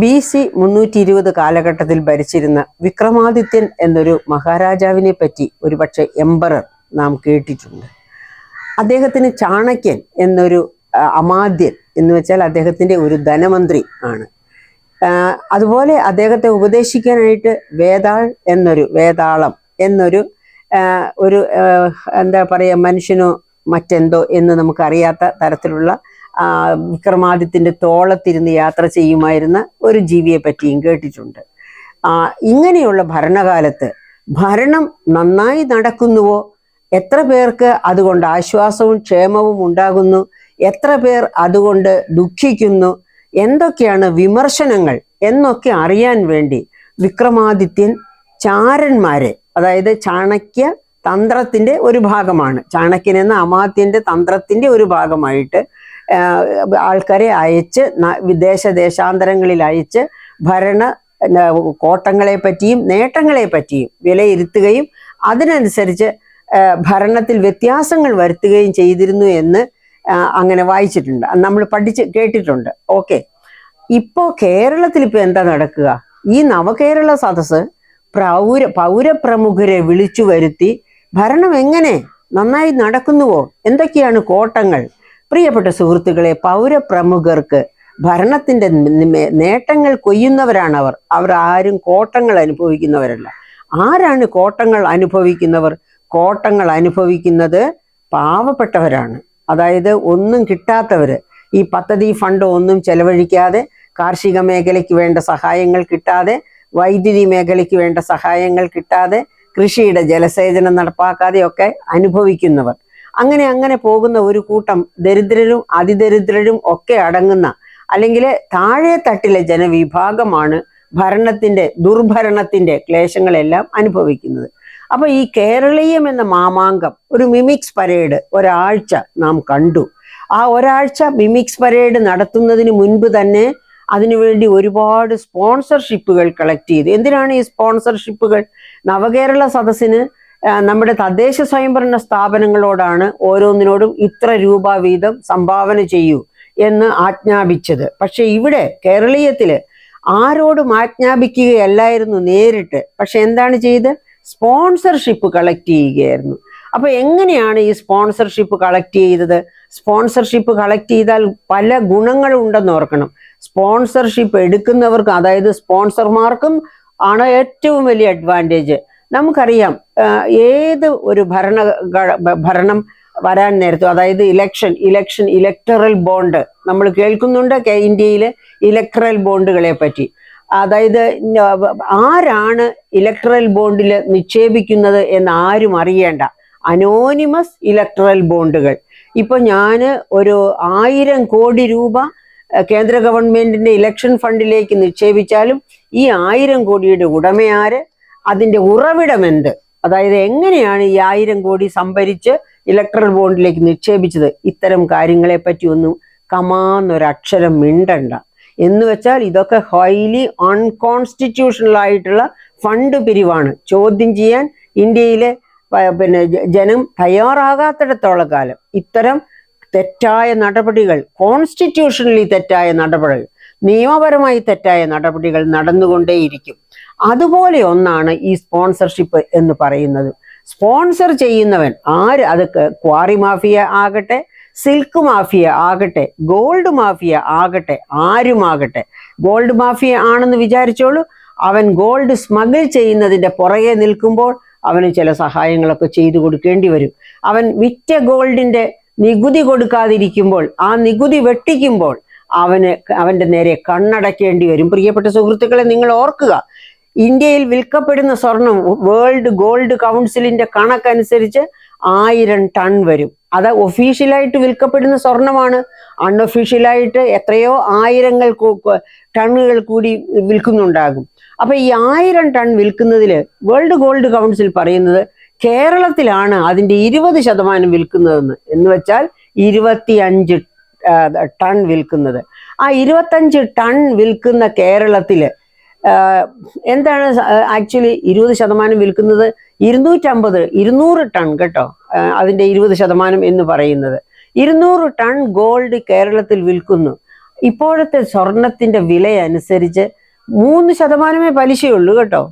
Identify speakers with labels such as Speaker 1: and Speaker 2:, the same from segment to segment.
Speaker 1: BC 320 കാലഘട്ടത്തിൽ ഭരിച്ചിരുന്ന വിക്രമാദിത്യൻ എന്നൊരു മഹാരാജാവിനെ പറ്റി ഒരുപക്ഷെ എംപറർ നാം കേട്ടിട്ടുണ്ട്. അദ്ദേഹത്തിന് ചാണക്യൻ എന്നൊരു അമാത്യൻ എന്ന് വെച്ചാൽ അദ്ദേഹത്തിൻ്റെ ഒരു ധനമന്ത്രി ആണ്. അതുപോലെ അദ്ദേഹത്തെ ഉപദേശിക്കാനായിട്ട് വേതാളം എന്നൊരു എന്താ പറയുക, മനുഷ്യനോ മറ്റെന്തോ എന്ന് നമുക്കറിയാത്ത തരത്തിലുള്ള വിക്രമാദിത്യൻ്റെ തോളത്തിരുന്ന് യാത്ര ചെയ്യുമായിരുന്ന ഒരു ജീവിയെ പറ്റിയും കേട്ടിട്ടുണ്ട്. ഇങ്ങനെയുള്ള ഭരണകാലത്ത് ഭരണം നന്നായി നടക്കുന്നുവോ, എത്ര പേർക്ക് അതുകൊണ്ട് ആശ്വാസവും ക്ഷേമവും ഉണ്ടാകുന്നു, എത്ര പേർ അതുകൊണ്ട് ദുഃഖിക്കുന്നു, എന്തൊക്കെയാണ് വിമർശനങ്ങൾ എന്നൊക്കെ അറിയാൻ വേണ്ടി വിക്രമാദിത്യൻ ചാരന്മാരെ, അതായത് ചാണക്യ തന്ത്രത്തിൻ്റെ ഒരു ഭാഗമാണ്, ചാണക്യൻ എന്ന അമാത്യൻ്റെ തന്ത്രത്തിൻ്റെ ഒരു ഭാഗമായിട്ട് ആൾക്കാരെ അയച്ച് ദേശാന്തരങ്ങളിൽ അയച്ച് കോട്ടങ്ങളെ പറ്റിയും നേട്ടങ്ങളെ പറ്റിയും വിലയിരുത്തുകയും അതിനനുസരിച്ച് ഭരണത്തിൽ വ്യത്യാസങ്ങൾ വരുത്തുകയും ചെയ്തിരുന്നു എന്ന് അങ്ങനെ വായിച്ചിട്ടുണ്ട്, നമ്മൾ കേട്ടിട്ടുണ്ട്. ഓക്കെ, ഇപ്പോൾ കേരളത്തിൽ ഇപ്പോൾ എന്താ നടക്കുക? ഈ നവകേരള സദസ്സ് പൗരപ്രമുഖരെ വിളിച്ചു വരുത്തി ഭരണം എങ്ങനെ നന്നായി നടക്കുന്നുവോ, എന്തൊക്കെയാണ് കോട്ടങ്ങൾ? പ്രിയപ്പെട്ട സുഹൃത്തുക്കളെ, പൗരപ്രമുഖർക്ക് ഭരണത്തിൻ്റെ നേട്ടങ്ങൾ കൊയ്യുന്നവരാണ് അവർ ആരും കോട്ടങ്ങൾ അനുഭവിക്കുന്നവരല്ല. ആരാണ് കോട്ടങ്ങൾ അനുഭവിക്കുന്നവർ? കോട്ടങ്ങൾ അനുഭവിക്കുന്നത് പാവപ്പെട്ടവരാണ്. അതായത് ഒന്നും കിട്ടാത്തവർ, ഈ പദ്ധതി ഫണ്ട് ഒന്നും ചെലവഴിക്കാതെ, കാർഷിക മേഖലയ്ക്ക് വേണ്ട സഹായങ്ങൾ കിട്ടാതെ, വൈദ്യുതി മേഖലയ്ക്ക് വേണ്ട സഹായങ്ങൾ കിട്ടാതെ, കൃഷിയുടെ ജലസേചനം നടപ്പാക്കാതെയൊക്കെ അനുഭവിക്കുന്നവർ. അങ്ങനെ പോകുന്ന ഒരു കൂട്ടം ദരിദ്രരും അതിദരിദ്രരും ഒക്കെ അടങ്ങുന്ന, അല്ലെങ്കിൽ താഴെ തട്ടിലെ ജനവിഭാഗമാണ് ദുർഭരണത്തിന്റെ ക്ലേശങ്ങളെല്ലാം അനുഭവിക്കുന്നത്. അപ്പൊ ഈ കേരളീയം എന്ന മാമാങ്കം, ഒരു മിമിക്സ് പരേഡ് ഒരാഴ്ച നാം കണ്ടു. ആ ഒരാഴ്ച മിമിക്സ് പരേഡ് നടത്തുന്നതിന് മുൻപ് തന്നെ അതിനുവേണ്ടി ഒരുപാട് സ്പോൺസർഷിപ്പുകൾ കളക്ട് ചെയ്തു. എന്തിനാണ് ഈ സ്പോൺസർഷിപ്പുകൾ? നവകേരള സദസ്സിന് നമ്മുടെ തദ്ദേശ സ്വയംഭരണ സ്ഥാപനങ്ങളോടാണ് ഓരോന്നിനോടും ഇത്ര രൂപ വീതം സംഭാവന ചെയ്യൂ എന്ന് ആജ്ഞാപിച്ചത്. പക്ഷെ ഇവിടെ കേരളീയത്തില് ആരോടും ആജ്ഞാപിക്കുകയല്ലായിരുന്നു നേരിട്ട്. പക്ഷെ എന്താണ് ചെയ്ത്? സ്പോൺസർഷിപ്പ് കളക്ട് ചെയ്യുകയായിരുന്നു. അപ്പൊ എങ്ങനെയാണ് ഈ സ്പോൺസർഷിപ്പ് കളക്ട് ചെയ്തത്? സ്പോൺസർഷിപ്പ് കളക്ട് ചെയ്താൽ പല ഗുണങ്ങളും ഉണ്ടെന്ന് ഓർക്കണം. സ്പോൺസർഷിപ്പ് എടുക്കുന്നവർക്ക്, അതായത് സ്പോൺസർമാർക്കും ആണ് ഏറ്റവും വലിയ അഡ്വാൻറ്റേജ്. നമുക്കറിയാം, ഏത് ഒരു ഭരണം വരാൻ നേരത്തും, അതായത് ഇലക്ടറൽ ബോണ്ട് നമ്മൾ കേൾക്കുന്നുണ്ട് ഇന്ത്യയിലെ ഇലക്ടറൽ ബോണ്ടുകളെ പറ്റി. അതായത് ആരാണ് ഇലക്ടറൽ ബോണ്ടിൽ നിക്ഷേപിക്കുന്നത് എന്ന് ആരും അറിയേണ്ട അനോണിമസ് ഇലക്ടറൽ ബോണ്ടുകൾ. ഇപ്പൊ ഞാൻ ഒരു 1000 കോടി രൂപ കേന്ദ്ര ഗവൺമെന്റിന്റെ ഇലക്ഷൻ ഫണ്ടിലേക്ക് നിക്ഷേപിച്ചാലും ഈ 1000 കോടിയുടെ ഉടമയാര്, അതിന്റെ ഉറവിടം എന്ത്, അതായത് എങ്ങനെയാണ് ഈ 1000 കോടി സംഭരിച്ച് ഇലക്ട്രൽ ബോണ്ടിലേക്ക് നിക്ഷേപിച്ചത്, ഇത്തരം കാര്യങ്ങളെ പറ്റി ഒന്നും കമാന്നൊരക്ഷരം മിണ്ടണ്ട. എന്ന് വെച്ചാൽ ഇതൊക്കെ ഹൈലി അൺകോൺസ്റ്റിറ്റ്യൂഷണൽ ആയിട്ടുള്ള ഫണ്ട് പിരിവാണ്. ചോദ്യം ചെയ്യാൻ ഇന്ത്യയിലെ ജനം തയ്യാറാകാത്തിടത്തോളം കാലം ഇത്തരം തെറ്റായ നടപടികൾ, കോൺസ്റ്റിറ്റ്യൂഷണലി തെറ്റായ നടപടികൾ, നിയമപരമായി തെറ്റായ നടപടികൾ നടന്നുകൊണ്ടേയിരിക്കും. അതുപോലെ ഒന്നാണ് ഈ സ്പോൺസർഷിപ്പ് എന്ന് പറയുന്നത്. സ്പോൺസർ ചെയ്യുന്നവൻ ആര്? അത് ക്വാറി മാഫിയ ആകട്ടെ, സിൽക്ക് മാഫിയ ആകട്ടെ, ഗോൾഡ് മാഫിയ ആകട്ടെ, ആരുമാകട്ടെ. ഗോൾഡ് മാഫിയ ആണെന്ന് വിചാരിച്ചോളൂ, അവൻ ഗോൾഡ് സ്മഗിൾ ചെയ്യുന്നതിൻ്റെ പുറകെ നിൽക്കുമ്പോൾ അവന് ചില സഹായങ്ങളൊക്കെ ചെയ്തു കൊടുക്കേണ്ടി വരും. അവൻ വിറ്റ ഗോൾഡിന്റെ നികുതി കൊടുക്കാതിരിക്കുമ്പോൾ, ആ നികുതി വെട്ടിക്കുമ്പോൾ അവന്റെ നേരെ കണ്ണടക്കേണ്ടി വരും. പ്രിയപ്പെട്ട സുഹൃത്തുക്കളെ, നിങ്ങൾ ഓർക്കുക, ഇന്ത്യയിൽ വിൽക്കപ്പെടുന്ന സ്വർണം വേൾഡ് ഗോൾഡ് കൗൺസിലിന്റെ കണക്കനുസരിച്ച് 1000 ടൺ വരും. അത് ഒഫീഷ്യലായിട്ട് വിൽക്കപ്പെടുന്ന സ്വർണമാണ്. അൺഒഫീഷ്യലായിട്ട് എത്രയോ 1000 ടണ്ണുകൾ കൂടി വിൽക്കുന്നുണ്ടാകും. അപ്പൊ ഈ 1000 ടൺ വിൽക്കുന്നതിൽ വേൾഡ് ഗോൾഡ് കൗൺസിൽ പറയുന്നത് കേരളത്തിലാണ് അതിൻ്റെ 20% വിൽക്കുന്നതെന്ന്. എന്ന് വെച്ചാൽ 25 ടൺ വിൽക്കുന്നത്. ആ 25 ടൺ വിൽക്കുന്ന കേരളത്തില് എന്താണ് ആക്ച്വലി 20% വിൽക്കുന്നത്? 200 ടൺ കേട്ടോ, അതിൻ്റെ 20% എന്ന് പറയുന്നത്. 200 ടൺ ഗോൾഡ് കേരളത്തിൽ വിൽക്കുന്നു. ഇപ്പോഴത്തെ സ്വർണത്തിന്റെ വില അനുസരിച്ച് 3% പലിശയുള്ളൂ കേട്ടോ.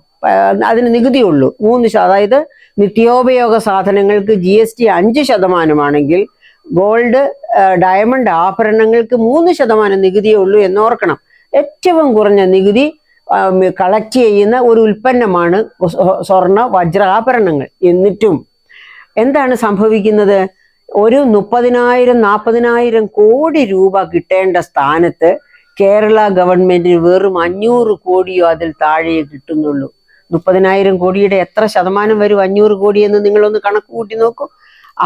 Speaker 1: അതിന് നികുതിയുള്ളൂ 3%. അതായത് നിത്യോപയോഗ സാധനങ്ങൾക്ക് GST 5%, ഗോൾഡ്, ഡയമണ്ട് ആഭരണങ്ങൾക്ക് 3% നികുതിയേ ഉള്ളൂ എന്നോർക്കണം. ഏറ്റവും കുറഞ്ഞ നികുതി കളക്ട് ചെയ്യുന്ന ഒരു ഉൽപ്പന്നമാണ് സ്വർണ്ണ വജ്രാഭരണങ്ങൾ. എന്നിട്ടും എന്താണ് സംഭവിക്കുന്നത്? ഒരു 30,000-40,000 കോടി രൂപ കിട്ടേണ്ട സ്ഥാനത്ത് കേരള ഗവൺമെന്റിന് വെറും 500 കോടിയോ അതിൽ താഴെ കിട്ടുന്നുള്ളൂ. 30,000 കോടിയുടെ എത്ര ശതമാനം വരും 500 കോടി എന്ന് നിങ്ങളൊന്ന് കണക്ക് കൂട്ടി നോക്കൂ.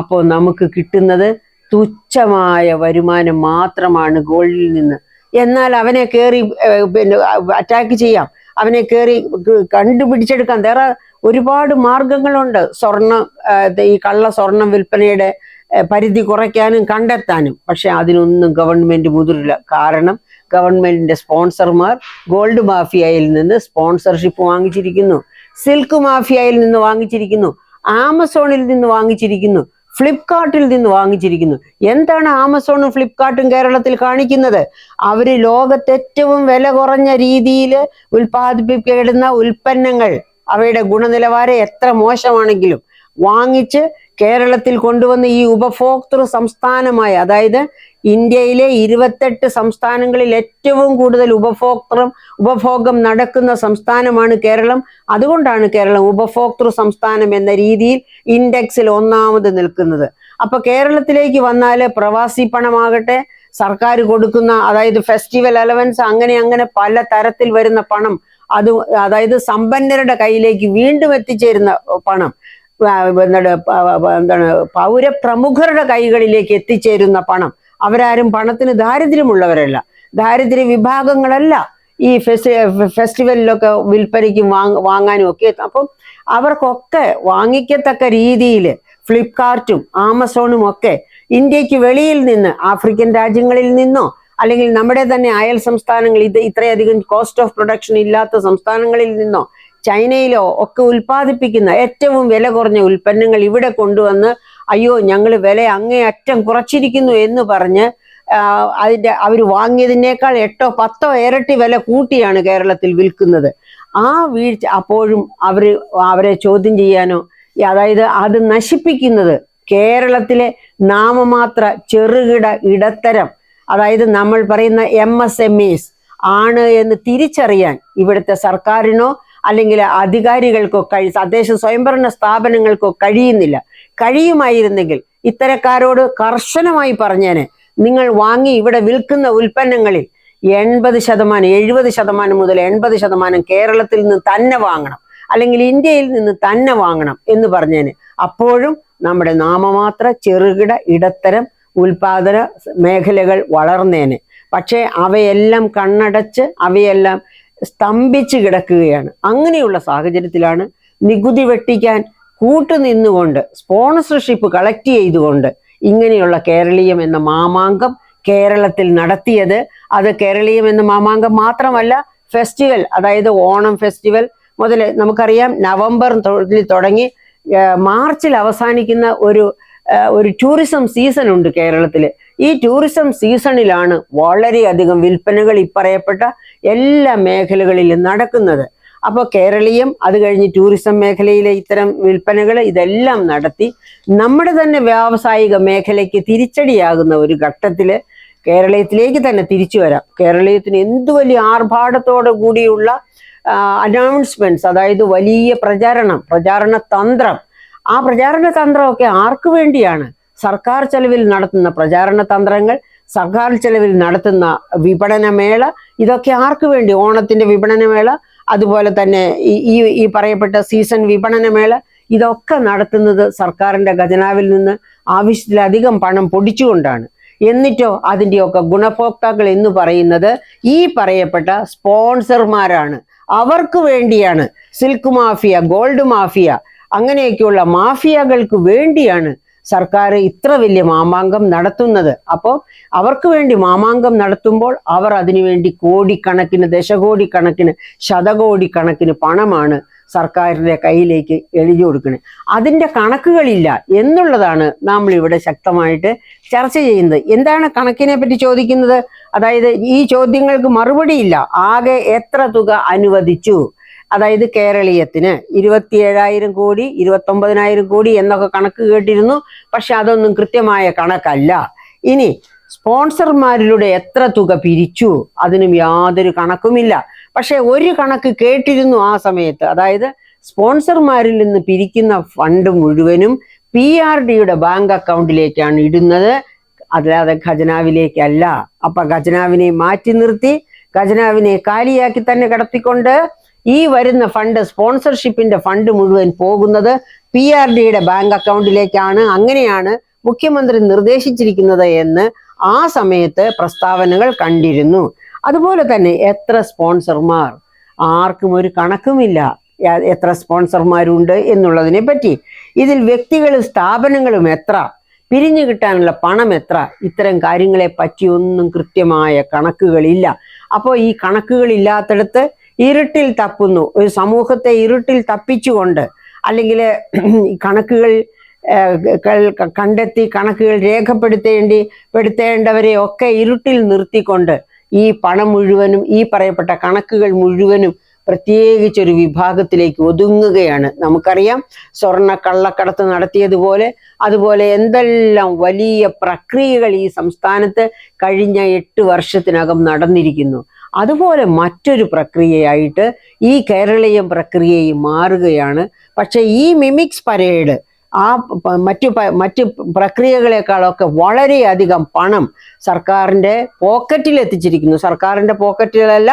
Speaker 1: അപ്പോൾ നമുക്ക് കിട്ടുന്നത് തുച്ഛമായ വരുമാനം മാത്രമാണ് ഗോൾഡിൽ നിന്ന്. എന്നാൽ അവനെ കയറി അറ്റാക്ക് ചെയ്യാം, അവനെ കയറി കണ്ടുപിടിച്ചെടുക്കാൻ വേറെ ഒരുപാട് മാർഗങ്ങളുണ്ട്. ഈ കള്ള സ്വർണം വിൽപ്പനയുടെ പരിധി കുറയ്ക്കാനും കണ്ടെത്താനും. പക്ഷെ അതിനൊന്നും ഗവൺമെന്റ് മുതിരില്ല. കാരണം ഗവൺമെന്റിന്റെ സ്പോൺസർമാർ ഗോൾഡ് മാഫിയയിൽ നിന്ന് സ്പോൺസർഷിപ്പ് വാങ്ങിച്ചിരിക്കുന്നു, സിൽക്ക് മാഫിയയിൽ നിന്ന് വാങ്ങിച്ചിരിക്കുന്നു, ആമസോണിൽ നിന്ന് വാങ്ങിച്ചിരിക്കുന്നു, ഫ്ലിപ്കാർട്ടിൽ നിന്ന് വാങ്ങിച്ചിരിക്കുന്നു. എന്താണ് ആമസോണും ഫ്ലിപ്കാർട്ടും കേരളത്തിൽ കാണിക്കുന്നത്? അവര് ലോകത്ത് ഏറ്റവും വില കുറഞ്ഞ രീതിയിൽ ഉൽപ്പാദിപ്പിക്കപ്പെടുന്ന ഉൽപ്പന്നങ്ങൾ, അവയുടെ ഗുണനിലവാരം എത്ര മോശമാണെങ്കിലും വാങ്ങിച്ച് കേരളത്തിൽ കൊണ്ടുവന്ന് ഈ ഉപഭോക്തൃ സംസ്ഥാനമായ, അതായത് ഇന്ത്യയിലെ 28 സംസ്ഥാനങ്ങളിൽ ഏറ്റവും കൂടുതൽ ഉപഭോഗം നടക്കുന്ന സംസ്ഥാനമാണ് കേരളം. അതുകൊണ്ടാണ് കേരളം ഉപഭോക്തൃ സംസ്ഥാനം എന്ന രീതിയിൽ ഇൻഡെക്സിൽ 1ാമത് നിൽക്കുന്നത്. അപ്പൊ കേരളത്തിലേക്ക് വന്നാല് പ്രവാസി പണമാകട്ടെ, സർക്കാർ കൊടുക്കുന്ന, അതായത് ഫെസ്റ്റിവൽ അലവൻസ്, അങ്ങനെ പല തരത്തിൽ വരുന്ന പണം, അതായത് സമ്പന്നരുടെ കയ്യിലേക്ക് വീണ്ടും എത്തിച്ചേരുന്ന പണം, പൗരപ്രമുഖരുടെ കൈകളിലേക്ക് എത്തിച്ചേരുന്ന പണം. അവരാരും പണത്തിന് ദാരിദ്ര്യമുള്ളവരല്ല, ദാരിദ്ര്യ വിഭാഗങ്ങളല്ല ഈ ഫെസ്റ്റിവലിലൊക്കെ വിൽപ്പനയ്ക്കും വാങ്ങാനും ഒക്കെ. അപ്പം അവർക്കൊക്കെ വാങ്ങിക്കത്തക്ക രീതിയിൽ ഫ്ലിപ്കാർട്ടും ആമസോണും ഒക്കെ ഇന്ത്യക്ക് വെളിയിൽ നിന്ന്, ആഫ്രിക്കൻ രാജ്യങ്ങളിൽ നിന്നോ അല്ലെങ്കിൽ നമ്മുടെ തന്നെ അയൽ സംസ്ഥാനങ്ങൾ, ഇത്രയധികം കോസ്റ്റ് ഓഫ് പ്രൊഡക്ഷൻ ഇല്ലാത്ത സംസ്ഥാനങ്ങളിൽ നിന്നോ ചൈനയിലോ ഒക്കെ ഉൽപ്പാദിപ്പിക്കുന്ന ഏറ്റവും വില കുറഞ്ഞ ഉൽപ്പന്നങ്ങൾ ഇവിടെ കൊണ്ടുവന്ന് അയ്യോ ഞങ്ങൾ വില അങ്ങേയറ്റം കുറച്ചിരിക്കുന്നു എന്ന് പറഞ്ഞ് അവർ വാങ്ങിയതിനേക്കാൾ 8-10 ഇരട്ടി വില കൂട്ടിയാണ് കേരളത്തിൽ വിൽക്കുന്നത്. ആ വീഴ്ച അപ്പോഴും അവരെ ചോദ്യം ചെയ്യാനോ, അതായത് അത് നശിപ്പിക്കുന്നത് കേരളത്തിലെ നാമമാത്ര ചെറുകിട ഇടത്തരം, അതായത് നമ്മൾ പറയുന്ന MSMEs ആണ് എന്ന് തിരിച്ചറിയാൻ ഇവിടുത്തെ സർക്കാരിനോ അല്ലെങ്കിൽ അധികാരികൾക്കോ തദ്ദേശ സ്വയംഭരണ സ്ഥാപനങ്ങൾക്കോ കഴിയുന്നില്ല. കഴിയുമായിരുന്നെങ്കിൽ ഇത്തരക്കാരോട് കർശനമായി പറഞ്ഞേനെ, നിങ്ങൾ വാങ്ങി ഇവിടെ വിൽക്കുന്ന ഉൽപ്പന്നങ്ങളിൽ 80%, 70% മുതൽ 80% കേരളത്തിൽ നിന്ന് തന്നെ വാങ്ങണം, അല്ലെങ്കിൽ ഇന്ത്യയിൽ നിന്ന് തന്നെ വാങ്ങണം എന്ന് പറഞ്ഞേനെ. അപ്പോഴും നമ്മുടെ നാമമാത്ര ചെറുകിട ഇടത്തരം ഉൽപാദന മേഖലകൾ വളർന്നേനെ. പക്ഷേ അവയെല്ലാം കണ്ണടച്ച് അവയെല്ലാം സ്തംഭിച്ച് കിടക്കുകയാണ്. അങ്ങനെയുള്ള സാഹചര്യത്തിലാണ് നികുതി വെട്ടിക്കാൻ കൂട്ടുനിന്നുകൊണ്ട്, സ്പോൺസർഷിപ്പ് കളക്ട് ചെയ്തുകൊണ്ട് ഇങ്ങനെയുള്ള കേരളീയം എന്ന മാമാങ്കം കേരളത്തിൽ നടത്തിയത്. അത് കേരളീയം എന്ന മാമാങ്കം മാത്രമല്ല, ഫെസ്റ്റിവൽ, അതായത് ഓണം ഫെസ്റ്റിവൽ മുതൽ നമുക്കറിയാം നവംബർ തുടങ്ങി മാർച്ചിൽ അവസാനിക്കുന്ന ഒരു ടൂറിസം സീസൺ ഉണ്ട് കേരളത്തിൽ. ഈ ടൂറിസം സീസണിലാണ് വളരെയധികം വിൽപ്പനകൾ ഇപ്പറയപ്പെട്ട എല്ലാ മേഖലകളിലും നടക്കുന്നത്. അപ്പോൾ കേരളീയം, അത് കഴിഞ്ഞ് ടൂറിസം മേഖലയിലെ ഇത്തരം വിൽപ്പനകൾ ഇതെല്ലാം നടത്തി നമ്മുടെ തന്നെ വ്യാവസായിക മേഖലയ്ക്ക് തിരിച്ചടിയാകുന്ന ഒരു ഘട്ടത്തില് കേരളത്തിലേക്ക് തന്നെ തിരിച്ചു വരാം. കേരളീയത്തിന് എന്തു വലിയ ആർഭാടത്തോടു കൂടിയുള്ള അനൗൺസ്മെന്റ്സ്, അതായത് വലിയ പ്രചാരണ തന്ത്രം. ആ പ്രചാരണ തന്ത്രമൊക്കെ ആർക്കു വേണ്ടിയാണ്? സർക്കാർ ചെലവിൽ നടത്തുന്ന പ്രചാരണ തന്ത്രങ്ങൾ, സർക്കാർ ചെലവിൽ നടത്തുന്ന വിപണനമേള, ഇതൊക്കെ ആർക്കു വേണ്ടി? ഓണത്തിന്റെ വിപണനമേള, അതുപോലെ തന്നെ ഈ പറയപ്പെട്ട സീസൺ വിപണനമേള, ഇതൊക്കെ നടത്തുന്നത് സർക്കാരിന്റെ ഖജനാവിൽ നിന്ന് ആവശ്യത്തിലധികം പണം പൊടിച്ചുകൊണ്ടാണ്. എന്നിട്ടോ അതിൻ്റെയൊക്കെ ഗുണഭോക്താക്കൾ എന്ന് പറയുന്നത് ഈ പറയപ്പെട്ട സ്പോൺസർമാരാണ്. അവർക്ക് വേണ്ടിയാണ് സിൽക്ക് മാഫിയ, ഗോൾഡ് മാഫിയ, അങ്ങനെയൊക്കെയുള്ള മാഫിയകൾക്ക് വേണ്ടിയാണ് സർക്കാർ ഇത്ര വലിയ മാമാങ്കം നടത്തുന്നത്. അപ്പോൾ അവർക്ക് വേണ്ടി മാമാങ്കം നടത്തുമ്പോൾ അവർ അതിനുവേണ്ടി കോടിക്കണക്കിന്, ദശകോടിക്കണക്കിന്, ശതകോടിക്കണക്കിന് പണമാണ് സർക്കാരിൻ്റെ കയ്യിലേക്ക് എഴുതി കൊടുക്കണേ. അതിൻ്റെ കണക്കുകളില്ല എന്നുള്ളതാണ് നമ്മൾ ഇവിടെ ശക്തമായിട്ട് ചർച്ച ചെയ്യുന്നത്. എന്താണ് കണക്കിനെ പറ്റി ചോദിക്കുന്നത്? അതായത് ഈ ചോദ്യങ്ങൾക്ക് മറുപടിയില്ല. ആകെ എത്ര തുക അനുവദിച്ചു? അതായത് കേരളീയത്തിന് 27,000 കോടി, 29,000 കോടി എന്നൊക്കെ കണക്ക് കേട്ടിരുന്നു. പക്ഷെ അതൊന്നും കൃത്യമായ കണക്കല്ല. ഇനി സ്പോൺസർമാരിലൂടെ എത്ര തുക പിരിച്ചു? അതിനും യാതൊരു കണക്കുമില്ല. പക്ഷെ ഒരു കണക്ക് കേട്ടിരുന്നു ആ സമയത്ത്. അതായത് സ്പോൺസർമാരിൽ നിന്ന് പിരിക്കുന്ന ഫണ്ട് മുഴുവനും PRDയുടെ ബാങ്ക് അക്കൗണ്ടിലേക്കാണ് ഇടുന്നത്, അല്ലാതെ ഖജനാവിലേക്കല്ല. അപ്പൊ ഖജനാവിനെ മാറ്റി നിർത്തി, ഖജനാവിനെ കാലിയാക്കി തന്നെ കിടത്തിക്കൊണ്ട് ഈ വരുന്ന ഫണ്ട്, സ്പോൺസർഷിപ്പിന്റെ ഫണ്ട് മുഴുവൻ പോകുന്നത് PRDയുടെ ബാങ്ക് അക്കൗണ്ടിലേക്കാണ്. അങ്ങനെയാണ് മുഖ്യമന്ത്രി നിർദ്ദേശിച്ചിരിക്കുന്നത് എന്ന് ആ സമയത്ത് പ്രസ്താവനകൾ കണ്ടിരുന്നു. അതുപോലെ തന്നെ എത്ര സ്പോൺസർമാർ, ആർക്കും ഒരു കണക്കുമില്ല എത്ര സ്പോൺസർമാരുണ്ട് എന്നുള്ളതിനെ പറ്റി. ഇതിൽ വ്യക്തികളും സ്ഥാപനങ്ങളും എത്ര, പിരിഞ്ഞു കിട്ടാനുള്ള പണം എത്ര, ഇത്തരം കാര്യങ്ങളെ പറ്റിയൊന്നും കൃത്യമായ കണക്കുകളില്ല. അപ്പോൾ ഈ കണക്കുകളില്ലാത്തടത്ത് ഇരുട്ടിൽ തപ്പുന്നു. ഒരു സമൂഹത്തെ ഇരുട്ടിൽ തപ്പിച്ചുകൊണ്ട്, അല്ലെങ്കിൽ കണക്കുകൾ കണ്ടെത്തി കണക്കുകൾ രേഖപ്പെടുത്തേണ്ടവരെ ഒക്കെ ഇരുട്ടിൽ നിർത്തിക്കൊണ്ട് ഈ പണം മുഴുവനും, ഈ പറയപ്പെട്ട കണക്കുകൾ മുഴുവനും പ്രത്യേകിച്ചൊരു വിഭാഗത്തിലേക്ക് ഒതുങ്ങുകയാണ്. നമുക്കറിയാം, സ്വർണ്ണ കള്ളക്കടത്ത് നടത്തിയതുപോലെ അതുപോലെ എന്തെല്ലാം വലിയ പ്രക്രിയകൾ ഈ സംസ്ഥാനത്ത് കഴിഞ്ഞ 8 വർഷത്തിനകം നടന്നിരിക്കുന്നു. അതുപോലെ മറ്റൊരു പ്രക്രിയയായിട്ട് ഈ കേരളീയം പ്രക്രിയയും മാറുകയാണ്. പക്ഷെ ഈ മിമിക്സ് പരേഡ് ആ മറ്റു പ്രക്രിയകളെക്കാളൊക്കെ വളരെയധികം പണം സർക്കാരിൻ്റെ പോക്കറ്റിൽ എത്തിച്ചിരിക്കുന്നു. സർക്കാരിൻ്റെ പോക്കറ്റിലല്ല,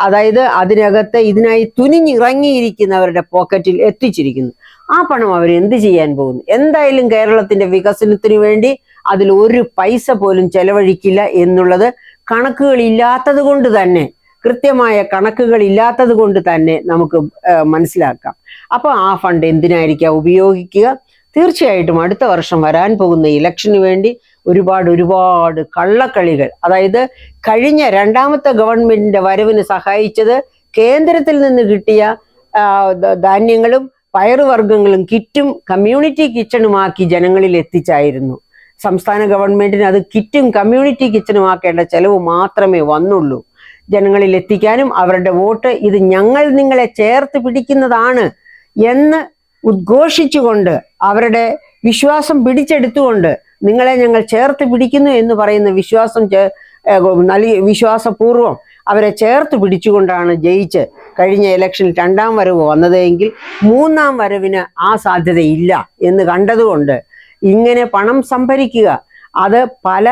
Speaker 1: അതായത് അതിനകത്ത് ഇതിനായി തുനിഞ്ഞിറങ്ങിയിരിക്കുന്നവരുടെ പോക്കറ്റിൽ എത്തിച്ചിരിക്കുന്നു. ആ പണം അവർ എന്ത് ചെയ്യാൻ പോകുന്നു? എന്തായാലും കേരളത്തിന്റെ വികസനത്തിന് വേണ്ടി അതിൽ ഒരു പൈസ പോലും ചെലവഴിക്കില്ല എന്നുള്ളത് കണക്കുകളില്ലാത്തത് കൊണ്ട് തന്നെ, കൃത്യമായ കണക്കുകൾ ഇല്ലാത്തത് കൊണ്ട് തന്നെ നമുക്ക് മനസ്സിലാക്കാം. അപ്പോൾ ആ ഫണ്ട് എന്തിനായിരിക്കാം ഉപയോഗിക്കുക? തീർച്ചയായിട്ടും അടുത്ത വർഷം വരാൻ പോകുന്ന ഇലക്ഷന് വേണ്ടി ഒരുപാട് കള്ളക്കളികൾ, അതായത് കഴിഞ്ഞ രണ്ടാമത്തെ ഗവൺമെന്റിന്റെ വരവിന് സഹായിച്ചത് കേന്ദ്രത്തിൽ നിന്ന് കിട്ടിയ ധാന്യങ്ങളും പയറുവർഗ്ഗങ്ങളും കിറ്റും കമ്മ്യൂണിറ്റി കിച്ചണുമാക്കി ജനങ്ങളിൽ എത്തിച്ചായിരുന്നു. സംസ്ഥാന ഗവൺമെന്റിന് അത് കിറ്റും കമ്മ്യൂണിറ്റി കിച്ചണുമാക്കേണ്ട ചെലവ് മാത്രമേ വന്നുള്ളൂ. ജനങ്ങളിൽ എത്തിക്കാനും അവരുടെ വോട്ട് ഇത് ഞങ്ങൾ നിങ്ങളെ ചേർത്ത് പിടിക്കുന്നതാണ് എന്ന് ഉദ്ഘോഷിച്ചുകൊണ്ട്, അവരുടെ വിശ്വാസം പിടിച്ചെടുത്തുകൊണ്ട്, നിങ്ങളെ ഞങ്ങൾ ചേർത്ത് പിടിക്കുന്നു എന്ന് പറയുന്ന വിശ്വാസപൂർവം അവരെ ചേർത്ത് പിടിച്ചുകൊണ്ടാണ് ജയിച്ച് കഴിഞ്ഞ ഇലക്ഷനിൽ 2ാം വരവ് വന്നതെങ്കിൽ 3ാം വരവിന് ആ സാധ്യതയില്ല എന്ന് കണ്ടതുകൊണ്ട് ഇങ്ങനെ പണം സംഭരിക്കുക, അത് പല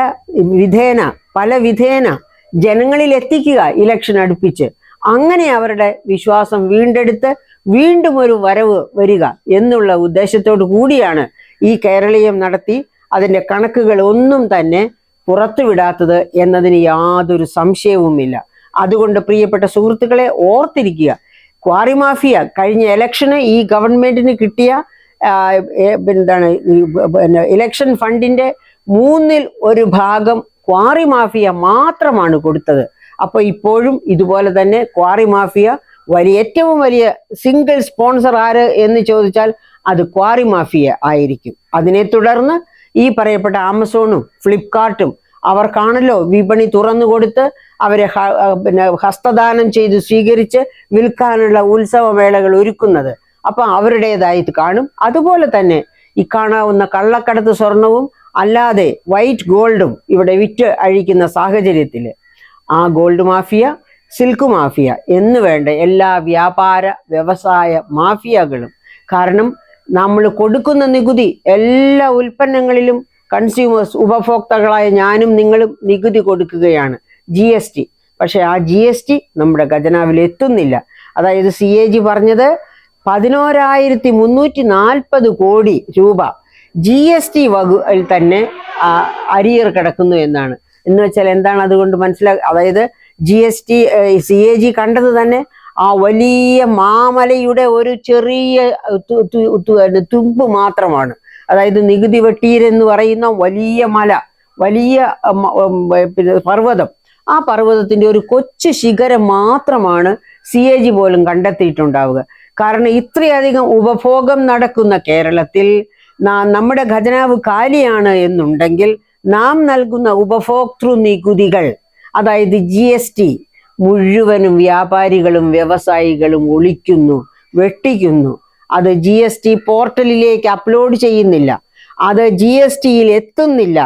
Speaker 1: വിധേന ജനങ്ങളിൽ എത്തിക്കുക, ഇലക്ഷൻ അടുപ്പിച്ച്, അങ്ങനെ അവരുടെ വിശ്വാസം വീണ്ടെടുത്ത് വീണ്ടും ഒരു വരവ് വരിക എന്നുള്ള ഉദ്ദേശത്തോടു കൂടിയാണ് ഈ കേരളീയം നടത്തി അതിൻ്റെ കണക്കുകൾ ഒന്നും തന്നെ പുറത്തുവിടാത്തത് എന്നതിന് യാതൊരു സംശയവുമില്ല. അതുകൊണ്ട് പ്രിയപ്പെട്ട സുഹൃത്തുക്കളെ ഓർത്തിരിക്കുക, ക്വാറി മാഫിയ കഴിഞ്ഞ ഇലക്ഷന് ഈ ഗവൺമെന്റിന് കിട്ടിയ ഇലക്ഷൻ ഫണ്ടിന്റെ 1/3 ഭാഗം ക്വാറി മാഫിയ മാത്രമാണ് കൊടുത്തത്. അപ്പൊ ഇപ്പോഴും ഇതുപോലെ തന്നെ ക്വാറി മാഫിയ ഏറ്റവും വലിയ സിംഗിൾ സ്പോൺസർ ആര് എന്ന് ചോദിച്ചാൽ അത് ക്വാറി മാഫിയ ആയിരിക്കും. അതിനെ തുടർന്ന് ഈ പറയപ്പെട്ട ആമസോണും ഫ്ലിപ്കാർട്ടും അവർക്കാണല്ലോ വിപണി തുറന്നു കൊടുത്ത് അവരെ ഹസ്തദാനം ചെയ്ത് സ്വീകരിച്ച് വിൽക്കാനുള്ള ഉത്സവമേളകൾ ഒരുക്കുന്നത്. അപ്പൊ അവരുടേതായിട്ട് കാണും. അതുപോലെ തന്നെ ഈ കാണാവുന്ന കള്ളക്കടത്ത് സ്വർണവും അല്ലാതെ വൈറ്റ് ഗോൾഡും ഇവിടെ വിറ്റ് അഴിക്കുന്ന സാഹചര്യത്തിൽ ആ ഗോൾഡ് മാഫിയ, സിൽക്ക് മാഫിയ എന്ന് വേണ്ട എല്ലാ വ്യാപാര വ്യവസായ മാഫിയകളും, കാരണം നമ്മൾ കൊടുക്കുന്ന നികുതി എല്ലാ ഉൽപ്പന്നങ്ങളിലും കൺസ്യൂമേഴ്സ്, ഉപഭോക്താക്കളായ ഞാനും നിങ്ങളും നികുതി കൊടുക്കുകയാണ്, GST. പക്ഷെ ആ GST നമ്മുടെ ഖജനാവിൽ എത്തുന്നില്ല. അതായത് CAG പറഞ്ഞത് 11,340 കോടി രൂപ GST വകുപ്പിൽ തന്നെ അരിയർ കിടക്കുന്നു എന്നാണ്. എന്ന് വെച്ചാൽ എന്താണ് അതുകൊണ്ട് അതായത് GST CAG കണ്ടത് തന്നെ ആ വലിയ മാമലയുടെ ഒരു ചെറിയ തുമ്പ് മാത്രമാണ്. അതായത് നികുതി വെട്ടീരെന്ന് പറയുന്ന വലിയ മല, വലിയ പർവ്വതം, ആ പർവ്വതത്തിന്റെ ഒരു കൊച്ചു ശിഖരം മാത്രമാണ് CAG പോലും കണ്ടെത്തിയിട്ടുണ്ടാവുക. കാരണം ഇത്രയധികം ഉപഭോഗം നടക്കുന്ന കേരളത്തിൽ നമ്മുടെ ഖജനാവ് കാലിയാണ് എന്നുണ്ടെങ്കിൽ നാം നൽകുന്ന ഉപഭോക്തൃ നികുതികൾ, അതായത് GST, മുഴുവനും വ്യാപാരികളും വ്യവസായികളും ഒളിക്കുന്നു, വെട്ടിക്കുന്നു. അത് GST പോർട്ടലിലേക്ക് അപ്ലോഡ് ചെയ്യുന്നില്ല, അത് GSTയിൽ എത്തുന്നില്ല,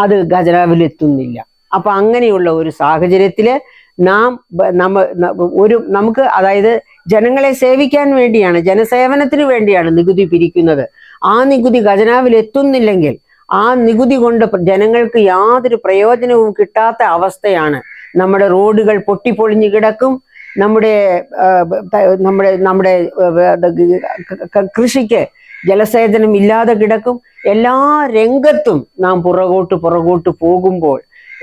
Speaker 1: അത് ഖജനാവിൽ എത്തുന്നില്ല. അപ്പൊ അങ്ങനെയുള്ള ഒരു സാഹചര്യത്തില് നമുക്ക് അതായത് ജനങ്ങളെ സേവിക്കാൻ വേണ്ടിയാണ്, ജനസേവനത്തിന് വേണ്ടിയാണ് നികുതി പിരിക്കുന്നത്. ആ നികുതി ഖജനാവിൽ എത്തുന്നില്ലെങ്കിൽ ആ നികുതി കൊണ്ട് ജനങ്ങൾക്ക് യാതൊരു പ്രയോജനവും കിട്ടാത്ത അവസ്ഥയാണ്. നമ്മുടെ റോഡുകൾ പൊട്ടിപ്പൊളിഞ്ഞു കിടക്കും, നമ്മുടെ നമ്മുടെ നമ്മുടെ കൃഷിക്ക് ജലസേചനം ഇല്ലാതെ കിടക്കും. എല്ലാ രംഗത്തും നാം പുറകോട്ട് പോകുമ്പോൾ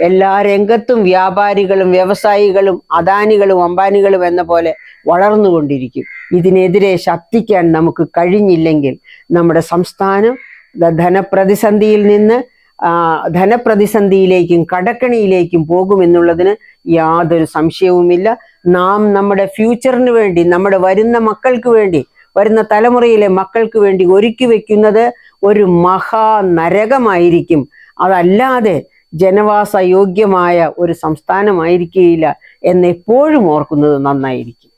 Speaker 1: എല്ലാ രംഗത്തും വ്യാപാരികളും വ്യവസായികളും അദാനികളും അംബാനികളും എന്ന പോലെ വളർന്നുകൊണ്ടിരിക്കും. ഇതിനെതിരെ ശക്തിക്കാൻ നമുക്ക് കഴിഞ്ഞില്ലെങ്കിൽ നമ്മുടെ സംസ്ഥാനം ധനപ്രതിസന്ധിയിൽ നിന്ന് ധനപ്രതിസന്ധിയിലേക്കും കടക്കണിയിലേക്കും പോകുമെന്നുള്ളതിന് യാതൊരു സംശയവുമില്ല. നാം നമ്മുടെ ഫ്യൂച്ചറിന് വേണ്ടി, നമ്മുടെ വരുന്ന മക്കൾക്ക് വേണ്ടി, വരുന്ന തലമുറയിലെ മക്കൾക്ക് വേണ്ടി ഒരുക്കി വെക്കുന്നത് ഒരു മഹാനരകമായിരിക്കും. അതല്ലാതെ ജനവാസ യോഗ്യമായ ഒരു സംസ്ഥാനമായിരിക്കുകയില്ല എന്നെപ്പോഴും ഓർക്കുന്നത് നന്നായിരിക്കും.